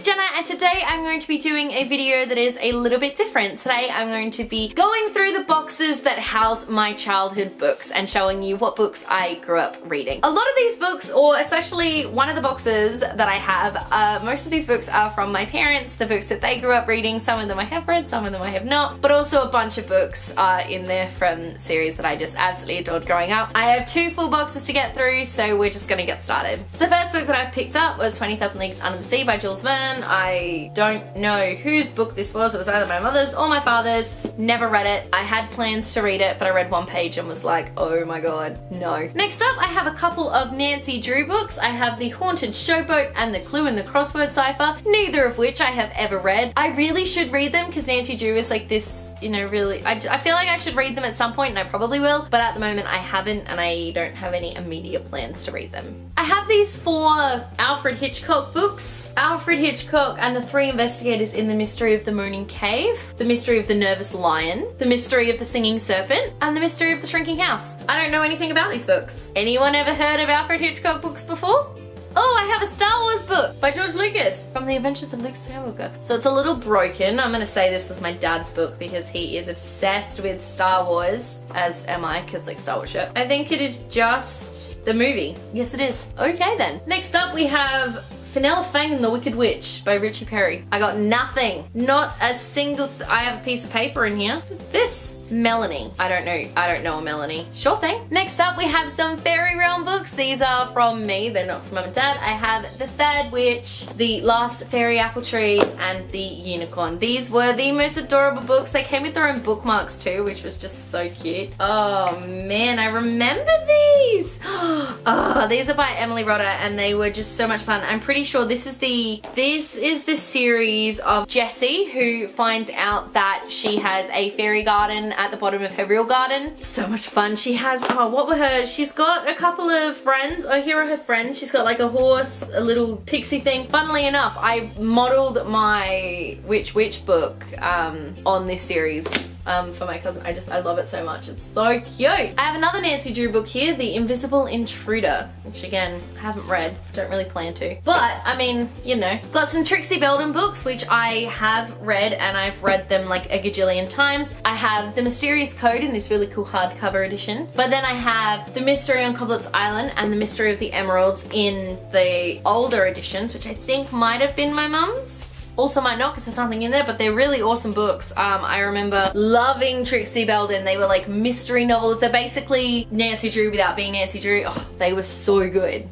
Jenna, and today I'm going to be doing a video that is a little bit different. Today I'm going to be going through the boxes that house my childhood books and showing you what books I grew up reading. A lot of these books, or especially one of the boxes that I have, most of these books are from my parents, the books that they grew up reading. Some of them I have read, some of them I have not, but also a bunch of books are in there from series that I just absolutely adored growing up. I have two full boxes to get through, so we're just gonna get started. So the first book that I picked up was 20,000 Leagues Under the Sea by Jules Verne. I don't know whose book this was. It was either my mother's or my father's. Never read it. I had plans to read it, but I read one page and was like, oh my god, no. Next up, I have a couple of Nancy Drew books. I have The Haunted Showboat and The Clue in the Crossword Cipher, neither of which I have ever read. I really should read them because Nancy Drew is like this, you know, really, I feel like I should read them at some point, and I probably will, but at the moment I haven't, and I don't have any immediate plans to read them. I have these four Alfred Hitchcock books. Alfred Hitchcock and the Three Investigators in the Mystery of the Moaning Cave, The Mystery of the Nervous Lion, The Mystery of the Singing Serpent, and The Mystery of the Shrinking House. I don't know anything about these books. Anyone ever heard of Alfred Hitchcock books before? Oh, I have a Star Wars book by George Lucas from The Adventures of Luke Skywalker. So it's a little broken. I'm gonna say this was my dad's book because he is obsessed with Star Wars, as am I, because like Star Wars shirt. I think it is just the movie. Yes, it is. Okay then. Next up we have Fenella Fang and the Wicked Witch by Richie Perry. I got nothing. Not a single I have a piece of paper in here. What's this? Melanie. I don't know a Melanie. Sure thing. Next up we have some Fairy Realm books. These are from me, they're not from mum and dad. I have The Third Witch, The Last Fairy Apple Tree, and The Unicorn. These were the most adorable books. They came with their own bookmarks too, which was just so cute. Oh man, I remember these. Oh, these are by Emily Rodda and they were just so much fun. I'm pretty sure this is the series of Jessie who finds out that she has a fairy garden at the bottom of her real garden. So much fun. She has, oh, what were her? She's got a couple of friends. Oh, here are her friends. She's got like a horse, a little pixie thing. Funnily enough, I modeled my Witch Book on this series. For my cousin. I love it so much. It's so cute. I have another Nancy Drew book here, The Invisible Intruder, which again, I haven't read. Don't really plan to. But, I mean, you know. Got some Trixie Belden books, which I have read, and I've read them like a gajillion times. I have The Mysterious Code in this really cool hardcover edition. But then I have The Mystery on Coblet's Island and The Mystery of the Emeralds in the older editions, which I think might have been my mum's. Also might not because there's nothing in there, but they're really awesome books. I remember loving Trixie Belden. They were like mystery novels. They're basically Nancy Drew without being Nancy Drew. Oh, they were so good.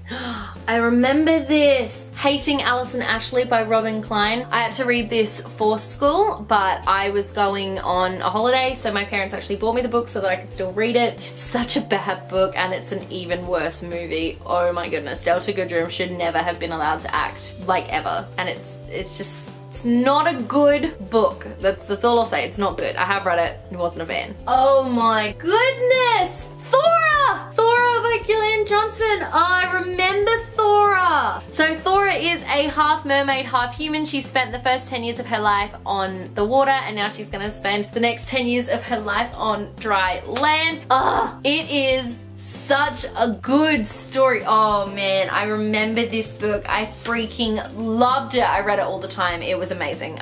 I remember this, Hating Alice and Ashley by Robin Klein. I had to read this for school, but I was going on a holiday, so my parents actually bought me the book so that I could still read it. It's such a bad book and it's an even worse movie. Oh my goodness, Delta Goodrem should never have been allowed to act, like ever. And it's not a good book. That's all I'll say. It's not good. I have read it. It wasn't a fan. Oh my goodness! Thora! Thora by Gillian Johnson. Oh, I remember Thora. So Thora is a half mermaid, half human. She spent the first 10 years of her life on the water, and now she's gonna spend the next 10 years of her life on dry land. Oh, it is such a good story. Oh man, I remember this book. I freaking loved it. I read it all the time. It was amazing.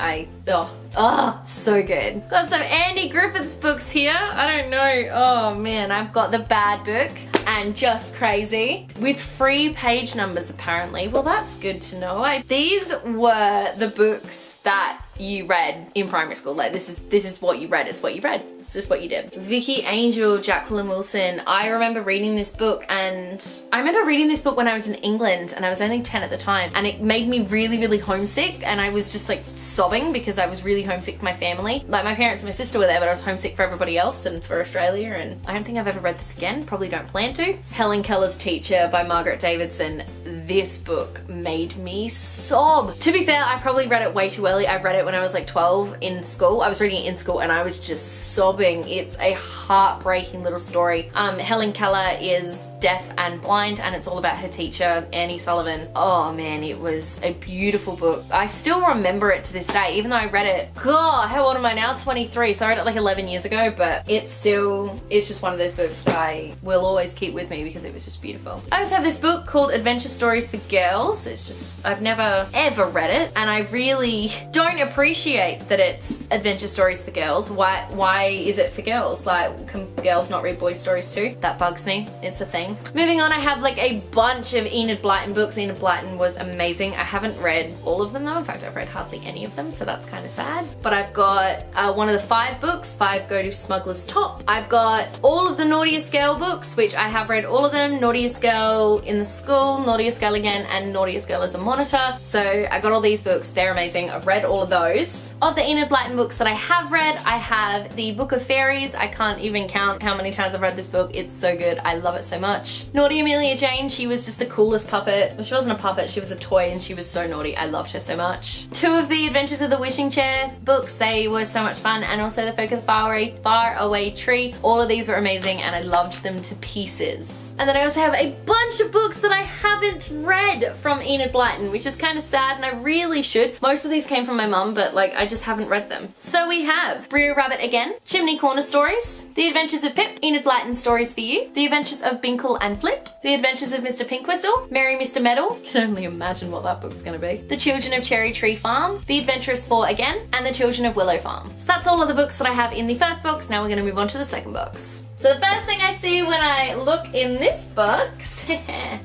Oh, so good. Got some Andy Griffiths books here. I don't know. Oh man, I've got The Bad Book and Just Crazy with free page numbers apparently. Well, that's good to know. These were the books that you read in primary school. Like this is what you read. It's what you read. It's just what you did. Vicky Angel, Jacqueline Wilson. I remember reading this book, and I remember reading this book when I was in England and I was only 10 at the time, and it made me really, really homesick, and I was just like sobbing because I was really homesick for my family. Like my parents and my sister were there, but I was homesick for everybody else and for Australia, and I don't think I've ever read this again. Probably don't plan to. Helen Keller's Teacher by Margaret Davidson. This book made me sob. To be fair, I probably read it way too early. I read it when I was like 12 in school. I was reading it in school and I was just sobbing. It's a heartbreaking little story. Helen Keller is deaf and blind, and it's all about her teacher, Annie Sullivan. Oh man, it was a beautiful book. I still remember it to this day, even though I read it, God, how old am I now? 23, so I read it like 11 years ago, but it's just one of those books that I will always keep with me because it was just beautiful. I also have this book called Adventure Stories stories for girls. It's just, I've never ever read it, and I really don't appreciate that it's adventure stories for girls. Why is it for girls? Like, can girls not read boy stories too? That bugs me. It's a thing. Moving on, I have like a bunch of Enid Blyton books. Enid Blyton was amazing. I haven't read all of them though. In fact, I've read hardly any of them, so that's kind of sad. But I've got one of the 5 books, 5 Go to Smuggler's Top. I've got all of the Naughtiest Girl books, which I have read all of them. Naughtiest Girl in the School, Naughtiest Girl Again, and Naughtiest Girl as a Monitor. So I got all these books. They're amazing. I've read all of those. Of the Enid Blyton books that I have read, I have the Book of Fairies. I can't even count how many times I've read this book. It's so good. I love it so much. Naughty Amelia Jane, she was just the coolest puppet. Well, she wasn't a puppet, she was a toy, and she was so naughty. I loved her so much. 2 of the Adventures of the Wishing Chair books, they were so much fun, and also the Folk of the Far Away Tree. All of these were amazing, and I loved them to pieces. And then I also have a bunch of books that I haven't read from Enid Blyton, which is kind of sad, and I really should. Most of these came from my mum, but like, I just haven't read them. So we have Brer Rabbit Again, Chimney Corner Stories, The Adventures of Pip, Enid Blyton Stories for You, The Adventures of Binkle and Flip, The Adventures of Mr. Pinkwhistle, Merry Mr. Meadow, you can only imagine what that book's gonna be, The Children of Cherry Tree Farm, The Adventurous Four Again, and The Children of Willow Farm. So that's all of the books that I have in the first box. Now we're gonna move on to the second box. So the first thing I see when I look in this box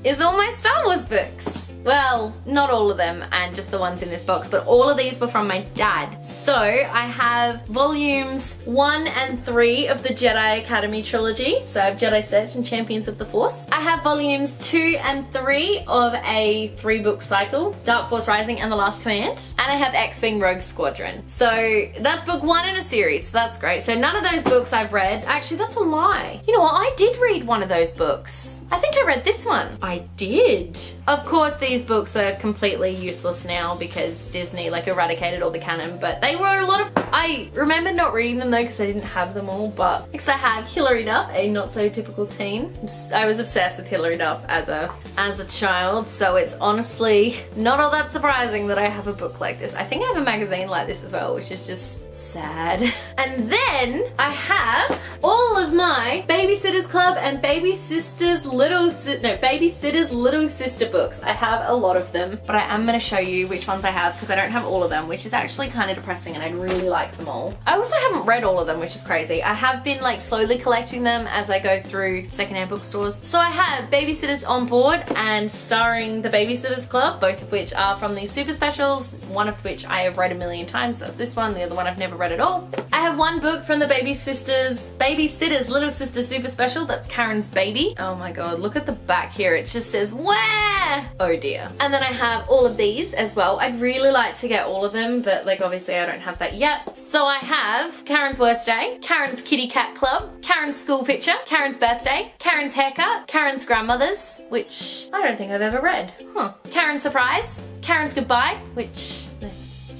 is all my Star Wars books. Well, not all of them, and just the ones in this box, but all of these were from my dad. So I have volumes 1 and 3 of the Jedi Academy trilogy. So I have Jedi Search and Champions of the Force. I have volumes 2 and 3 of a 3-book cycle, Dark Force Rising and The Last Command. And I have X-Wing Rogue Squadron. So that's book 1 in a series. So that's great. So none of those books I've read. Actually, that's a lie. You know what? I did read one of those books. I think I read this one. I did. Of course, these books are completely useless now because Disney like eradicated all the canon, but they were a lot of... I remember not reading them though because I didn't have them all, but because I have Hilary Duff, a not so typical teen. I was obsessed with Hilary Duff as a child, so it's honestly not all that surprising that I have a book like this. I think I have a magazine like this as well, which is just sad. And then I have all of my Babysitter's Club and Babysitter's Little Sister books. I have a lot of them, but I am going to show you which ones I have because I don't have all of them, which is actually kind of depressing, and I'd really like them all. I also haven't read all of them, which is crazy. I have been like slowly collecting them as I go through secondhand bookstores. So I have Babysitters on Board and Starring the Babysitter's Club, both of which are from the super specials, one of which I have read a million times. That's this one. The other one I've never read at all. I have one book from the Babysitter's Little Sister Super Special. That's Karen's Baby. Oh my god, look at the back here. It just says, where? Oh dear. And then I have all of these as well. I'd really like to get all of them, but like obviously I don't have that yet. So I have Karen's Worst Day, Karen's Kitty Cat Club, Karen's School Picture, Karen's Birthday, Karen's Haircut, Karen's Grandmother's, which I don't think I've ever read. Karen's Surprise, Karen's Goodbye, which I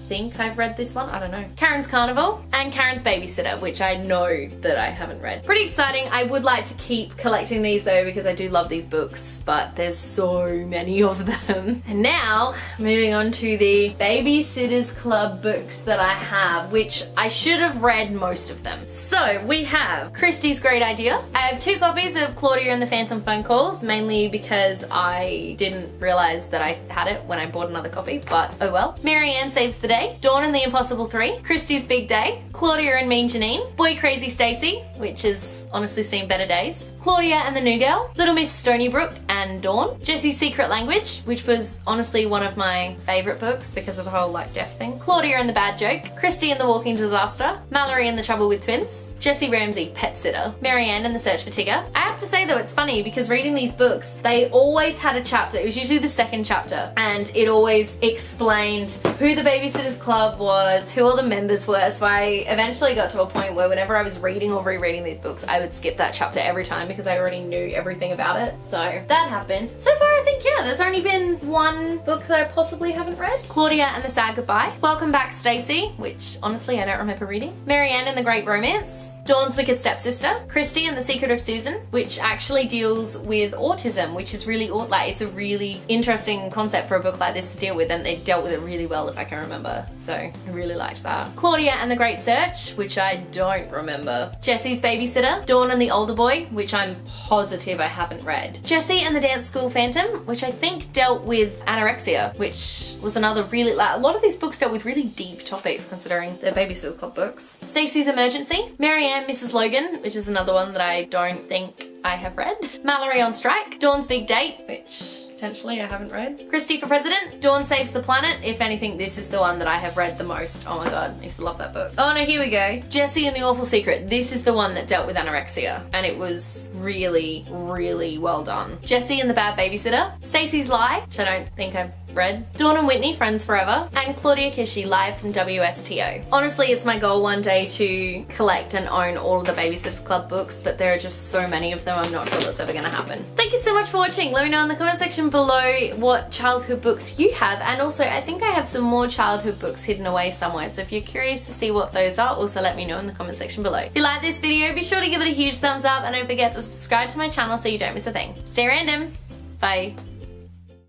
think I've read this one, I don't know. Karen's Carnival, and Karen's Babysitter, which I know that I haven't read. Pretty exciting. I would like to keep collecting these though because I do love these books, but there's so many of them. And now, moving on to the Babysitter's Club books that I have, which I should have read most of them. So we have Christie's Great Idea. I have 2 copies of Claudia and the Phantom Phone Calls, mainly because I didn't realize that I had it when I bought another copy, but oh well. Mary Ann Saves the Day, Dawn and the Impossible 3, Christie's Big Day, Claudia and Mean Janine, Boy Crazy Stacy, which has honestly seen better days, Claudia and the New Girl, Little Miss Stonybrook and Dawn, Jessie's Secret Language, which was honestly one of my favourite books because of the whole like deaf thing, Claudia and the Bad Joke, Christy and the Walking Disaster, Mallory and the Trouble with Twins, Jessie Ramsey, Pet Sitter, Marianne and the Search for Tigger. I have to say though, it's funny because reading these books, they always had a chapter. It was usually the second chapter, and it always explained who the Babysitter's Club was, who all the members were. So I eventually got to a point where whenever I was reading or rereading these books, I would skip that chapter every time because I already knew everything about it. So that happened. So far I think, yeah, there's only been one book that I possibly haven't read. Claudia and the Sad Goodbye, Welcome Back Stacey, which honestly I don't remember reading, Marianne and the Great Romance, Dawn's Wicked Stepsister, Christy and the Secret of Susan, which actually deals with autism, which is really, like, it's a really interesting concept for a book like this to deal with, and they dealt with it really well if I can remember, so I really liked that. Claudia and the Great Search, which I don't remember. Jessie's Babysitter, Dawn and the Older Boy, which I'm positive I haven't read. Jessie and the Dance School Phantom, which I think dealt with anorexia, which was another really, like, a lot of these books dealt with really deep topics considering they're Babysitters Club books. Stacey's Emergency, Marianne, Mrs. Logan, which is another one that I don't think I have read. Mallory on Strike, Dawn's Big Date, which potentially I haven't read. Christy for President, Dawn Saves the Planet. If anything, this is the one that I have read the most. Oh my god, I used to love that book. Oh no, here we go. Jessie and the Awful Secret. This is the one that dealt with anorexia, and it was really, really well done. Jessie and the Bad Babysitter, Stacey's Lie, which I don't think I've read. Dawn and Whitney, Friends Forever, and Claudia Kishi, Live from WSTO. Honestly, it's my goal one day to collect and own all of the Babysitters Club books, but there are just so many of them, I'm not sure that's ever gonna happen. Thank you so much for watching. Let me know in the comment section below what childhood books you have, and also I think I have some more childhood books hidden away somewhere, so if you're curious to see what those are, also let me know in the comment section below. If you like this video, be sure to give it a huge thumbs up, and don't forget to subscribe to my channel so you don't miss a thing. Stay random. Bye.